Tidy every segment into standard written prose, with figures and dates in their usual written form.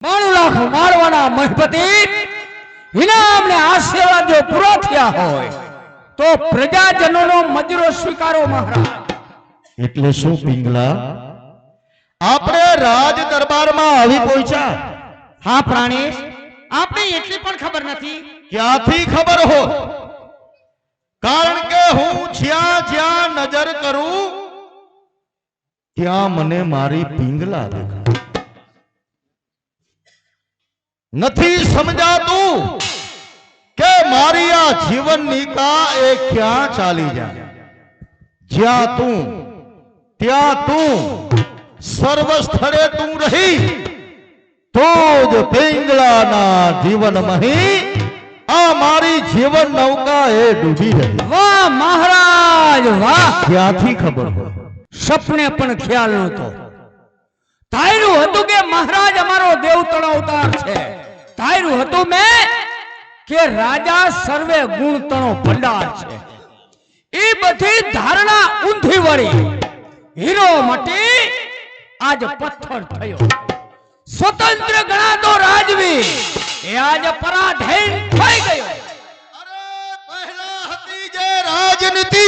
92 લાખ મારવાના મહિપતિ ઇનામને આશીર્વાદ જો પૂરા થયા હોય તો પ્રજાજનોનો મજરો સ્વીકારો મહારાજ। એટલે શું પિંગલા આપણે રાજ દરબારમાં આવી પહોંચ્યા? હા પ્રાણેશ, આપણે એટલી પણ ખબર નથી। ક્યાંથી ખબર હો? કારણ કે હું જ્યાં જ્યાં નજર કરું ત્યાં મને મારી પિંગલા દેખાય। નથી સમજાતું કે મારી આ જીવનની કા એ ક્યાં ચાલી જાય। જ્યાં તું ત્યાં તું, સર્વ સ્થળે તું રહી તો જ પિંગલાના જીવનમાં આ મારી જીવન નૌકા એ ડૂબી રહી। વાહ મહારાજ વાહ! ક્યાંથી ખબર હોય? સપને પણ ખ્યાલ નહોતો। તાયરું હતું કે મહારાજ અમારો દેવતળો અવતાર છે। તાયરું હતું મેં કે રાજા સર્વે ગુણ તણો ભંડાર છે। એ બધી ધારણા ઊંધી વળી હીરો મટી આજ પથ્થર થયો। સ્વતંત્ર ગણાતો રાજવી એ આજ પરાધીન થઈ ગયો। અરે પહેલા હતી જે રાજનીતિ,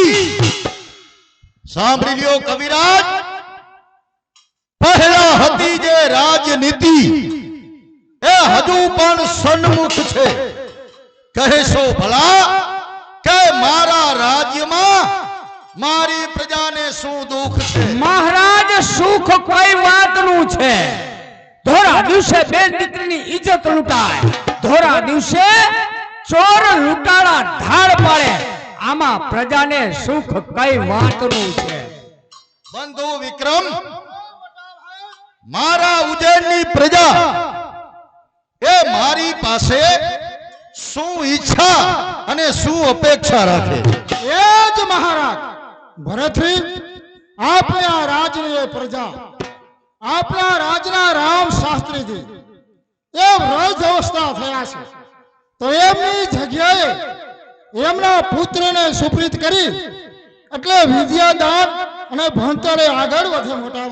સાંભળી લ્યો કવિરાજ, પહેલા હતી જે રાજનીતિ એ હજુ પણ સન્મુખ છે। કહેશો ભલા કે મારા રાજ્યમાં મારી પ્રજાને શું દુઃખ છે? મહારાજ સુખ કોઈ વાતનું છે। ધોરા દિવસે બેન દીકરીની ઇજ્જત લૂંટાય, ધોરા દિવસે ચોર લૂંટાડા ઢાળ પાડે, આમાં પ્રજાને સુખ કઈ વાતનું છે? બંધુ વિક્રમ, મારા ઉજ્જૈનની પ્રજા એ મારી પાસે શું ઈચ્છા અને શું અપેક્ષા રાખે? એ જ મહારાજ ભરતજી, આપણા રાજની પ્રજા, આપણા રાજના રામ શાસ્ત્રીજી એ વૃદ્ધ અવસ્થા થયા છે, તો એમની જગ્યાએ એમના પુત્રને સુપ્રીત કરી એટલે વિદ્યાદાન અને ભણતરે આગળ વધે મોટા